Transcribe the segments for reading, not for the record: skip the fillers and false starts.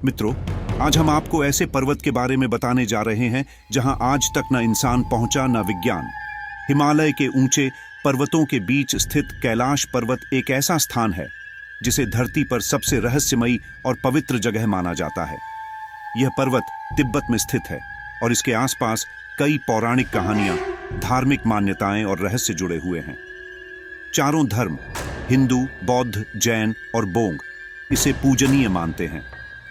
मित्रों, आज हम आपको ऐसे पर्वत के बारे में बताने जा रहे हैं जहां आज तक न इंसान पहुंचा न विज्ञान। हिमालय के ऊंचे पर्वतों के बीच स्थित कैलाश पर्वत एक ऐसा स्थान है जिसे धरती पर सबसे रहस्यमयी और पवित्र जगह माना जाता है। यह पर्वत तिब्बत में स्थित है और इसके आसपास कई पौराणिक कहानियां, धार्मिक मान्यताएं और रहस्य जुड़े हुए हैं। चारों धर्म, हिंदू, बौद्ध, जैन और बोंग, इसे पूजनीय मानते हैं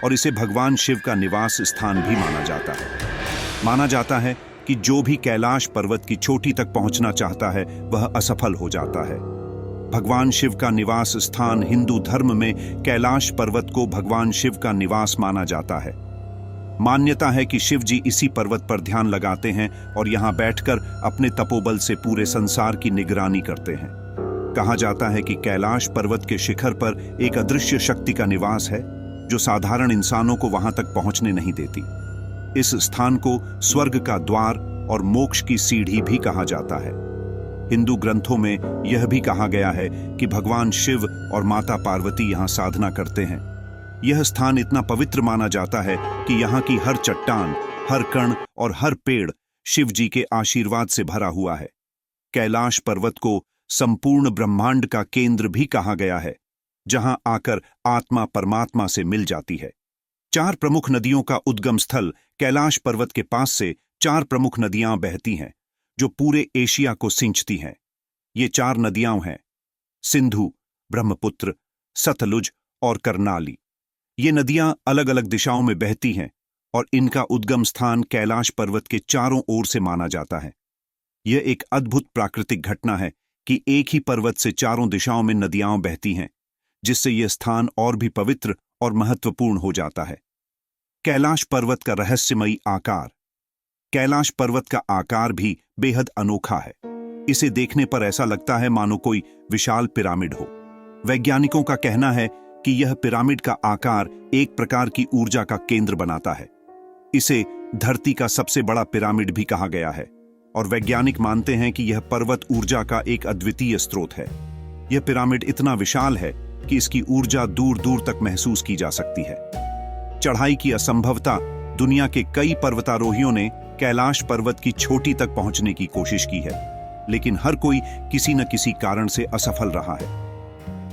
और इसे भगवान शिव का निवास स्थान भी माना जाता है। माना जाता है कि जो भी कैलाश पर्वत की चोटी तक पहुंचना चाहता है वह असफल हो जाता है। भगवान शिव का निवास स्थान हिंदू धर्म में कैलाश पर्वत को भगवान शिव का निवास माना जाता है। मान्यता है कि शिव जी इसी पर्वत पर ध्यान लगाते हैं और यहां बैठकर अपने तपोबल से पूरे संसार की निगरानी करते हैं। कहा जाता है कि कैलाश पर्वत के शिखर पर एक अदृश्य शक्ति का निवास है जो साधारण इंसानों को वहां तक पहुंचने नहीं देती। इस स्थान को स्वर्ग का द्वार और मोक्ष की सीढ़ी भी कहा जाता है। हिंदू ग्रंथों में यह भी कहा गया है कि भगवान शिव और माता पार्वती यहां साधना करते हैं। यह स्थान इतना पवित्र माना जाता है कि यहाँ की हर चट्टान, हर कण और हर पेड़ शिव जी के आशीर्वाद से भरा हुआ है। कैलाश पर्वत को संपूर्ण ब्रह्मांड का केंद्र भी कहा गया है, जहां आकर आत्मा परमात्मा से मिल जाती है। 4 प्रमुख नदियों का उद्गम स्थल कैलाश पर्वत के पास से 4 प्रमुख नदियां बहती हैं जो पूरे एशिया को सिंचती हैं। ये 4 नदियां हैं सिंधु, ब्रह्मपुत्र, सतलुज और करनाली। ये नदियां अलग अलग दिशाओं में बहती हैं और इनका उद्गम स्थान कैलाश पर्वत के चारों ओर से माना जाता है। यह एक अद्भुत प्राकृतिक घटना है कि एक ही पर्वत से चारों दिशाओं में नदियां बहती हैं, जिससे यह स्थान और भी पवित्र और महत्वपूर्ण हो जाता है। कैलाश पर्वत का रहस्यमयी आकार। कैलाश पर्वत का आकार भी बेहद अनोखा है। इसे देखने पर ऐसा लगता है मानो कोई विशाल पिरामिड हो। वैज्ञानिकों का कहना है कि यह पिरामिड का आकार एक प्रकार की ऊर्जा का केंद्र बनाता है। इसे धरती का सबसे बड़ा पिरामिड भी कहा गया है और वैज्ञानिक मानते हैं कि यह पर्वत ऊर्जा का एक अद्वितीय स्रोत है। यह पिरामिड इतना विशाल है कि इसकी ऊर्जा दूर दूर तक महसूस की जा सकती है। चढ़ाई की असंभवता। दुनिया के कई पर्वतारोहियों ने कैलाश पर्वत की चोटी तक पहुंचने की कोशिश की है, लेकिन हर कोई किसी न किसी कारण से असफल रहा है।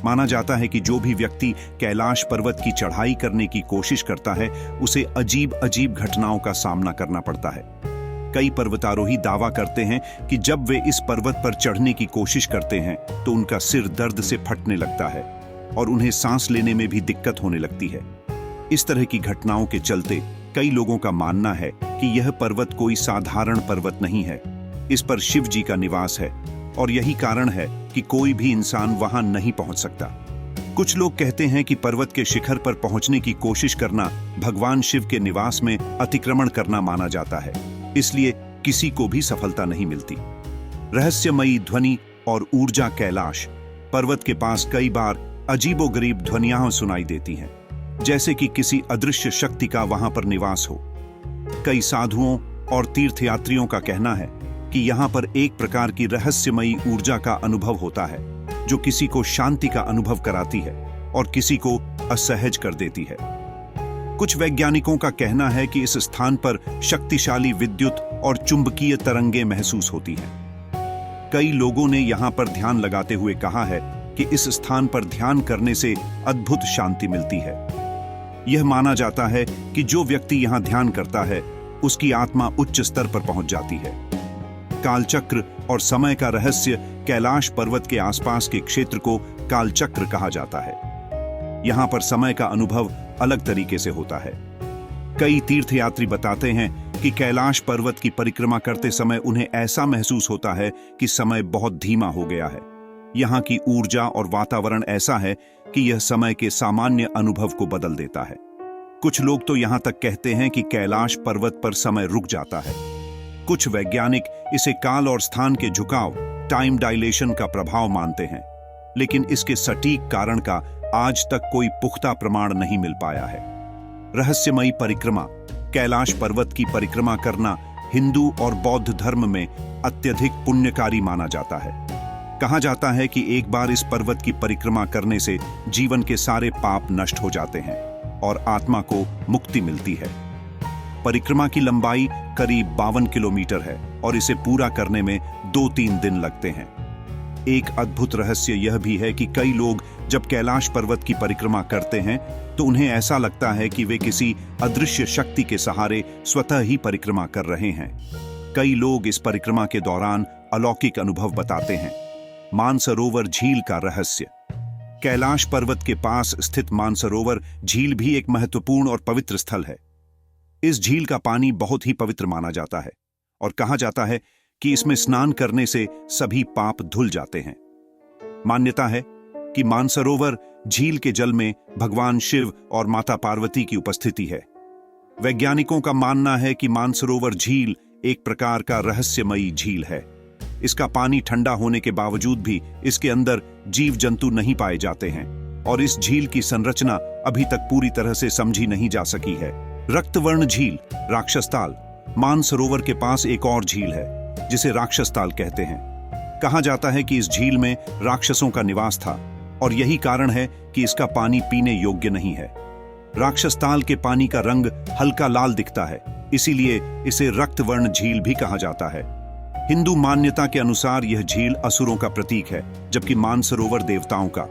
माना जाता है कि जो भी व्यक्ति कैलाश पर्वत की चढ़ाई करने की कोशिश करता है उसे अजीब अजीब घटनाओं का सामना करना पड़ता है। कई पर्वतारोही दावा करते हैं कि जब वे इस पर्वत पर चढ़ने की कोशिश करते हैं तो उनका सिर दर्द से फटने लगता है और उन्हें सांस लेने में भी दिक्कत होने लगती है। इस तरह की घटनाओं के चलते कई लोगों का मानना है कि यह पर्वत कोई साधारण पर्वत नहीं है। इस पर शिव जी का निवास है और यही कारण है कि कोई भी इंसान वहां नहीं पहुंच सकता। कुछ लोग कहते हैं कि पर्वत के शिखर पर पहुंचने की कोशिश करना भगवान शिव के निवास में अतिक्रमण करना माना जाता है, इसलिए किसी को भी सफलता नहीं मिलती। रहस्यमयी ध्वनि और ऊर्जा। कैलाश पर्वत के पास कई बार अजीबोगरीब ध्वनियां सुनाई देती हैं, जैसे कि किसी अदृश्य शक्ति का वहां पर निवास हो। कई साधुओं और तीर्थयात्रियों का कहना है कि यहां पर एक प्रकार की रहस्यमयी ऊर्जा का अनुभव होता है जो किसी को शांति का अनुभव कराती है और किसी को असहज कर देती है। कुछ वैज्ञानिकों का कहना है कि इस स्थान पर शक्तिशाली विद्युत और चुंबकीय तरंगें महसूस होती हैं। कई लोगों ने यहां पर ध्यान लगाते हुए कहा है कि इस स्थान पर ध्यान करने से अद्भुत शांति मिलती है। यह माना जाता है कि जो व्यक्ति यहां ध्यान करता है उसकी आत्मा उच्च स्तर पर पहुंच जाती है। कालचक्र और समय का रहस्य। कैलाश पर्वत के आसपास के क्षेत्र को कालचक्र कहा जाता है। यहां पर समय का अनुभव अलग तरीके से होता है। कई तीर्थयात्री बताते हैं कि कैलाश पर्वत की परिक्रमा करते समय उन्हें ऐसा महसूस होता है कि समय बहुत धीमा हो गया है। यहाँ की ऊर्जा और वातावरण ऐसा है कि यह समय के सामान्य अनुभव को बदल देता है। कुछ लोग तो यहाँ तक कहते हैं कि कैलाश पर्वत पर समय रुक जाता है। कुछ वैज्ञानिक इसे काल और स्थान के झुकाव, टाइम डायलेशन का प्रभाव मानते हैं, लेकिन इसके सटीक कारण का आज तक कोई पुख्ता प्रमाण नहीं मिल पाया है। रहस्यमयी परिक्रमा। कैलाश पर्वत की परिक्रमा करना हिंदू और बौद्ध धर्म में अत्यधिक पुण्यकारी माना जाता है। कहा जाता है कि एक बार इस पर्वत की परिक्रमा करने से जीवन के सारे पाप नष्ट हो जाते हैं और आत्मा को मुक्ति मिलती है। परिक्रमा की लंबाई करीब 52 किलोमीटर है और इसे पूरा करने में 2-3 दिन लगते हैं। एक अद्भुत रहस्य यह भी है कि कई लोग जब कैलाश पर्वत की परिक्रमा करते हैं तो उन्हें ऐसा लगता है कि वे किसी अदृश्य शक्ति के सहारे स्वतः ही परिक्रमा कर रहे हैं। कई लोग इस परिक्रमा के दौरान अलौकिक अनुभव बताते हैं। मानसरोवर झील का रहस्य। कैलाश पर्वत के पास स्थित मानसरोवर झील भी एक महत्वपूर्ण और पवित्र स्थल है। इस झील का पानी बहुत ही पवित्र माना जाता है और कहा जाता है कि इसमें स्नान करने से सभी पाप धुल जाते हैं। मान्यता है कि मानसरोवर झील के जल में भगवान शिव और माता पार्वती की उपस्थिति है। वैज्ञानिकों का मानना है कि मानसरोवर झील एक प्रकार का रहस्यमयी झील है। इसका पानी ठंडा होने के बावजूद भी इसके अंदर जीव जंतु नहीं पाए जाते हैं और इस झील की संरचना अभी तक पूरी तरह से समझी नहीं जा सकी है। रक्तवर्ण झील, राक्षसताल। मानसरोवर के पास एक और झील है जिसे राक्षसताल कहते हैं। कहा जाता है कि इस झील में राक्षसों का निवास था और यही कारण है कि इसका पानी पीने योग्य नहीं है। राक्षसताल के पानी का रंग हल्का लाल दिखता है, इसीलिए इसे रक्तवर्ण झील भी कहा जाता है। हिंदू मान्यता के अनुसार यह झील असुरों का प्रतीक है, जबकि मानसरोवर देवताओं का।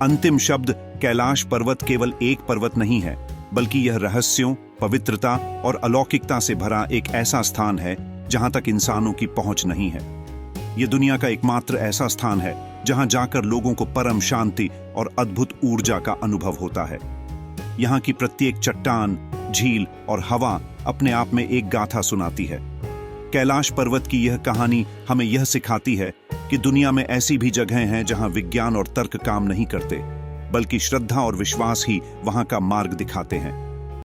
अंतिम शब्द, कैलाश पर्वत केवल एक पर्वत नहीं है, बल्कि यह रहस्यों, पवित्रता और अलौकिकता से भरा एक ऐसा स्थान है जहां तक इंसानों की पहुंच नहीं है। यह दुनिया का एकमात्र ऐसा स्थान है जहां जाकर लोगों को परम शांति और अद्भुत ऊर्जा का अनुभव होता है। यहाँ की प्रत्येक चट्टान, झील और हवा अपने आप में एक गाथा सुनाती है। कैलाश पर्वत की यह कहानी हमें यह सिखाती है कि दुनिया में ऐसी भी जगहें हैं जहां विज्ञान और तर्क काम नहीं करते, बल्कि श्रद्धा और विश्वास ही वहां का मार्ग दिखाते हैं।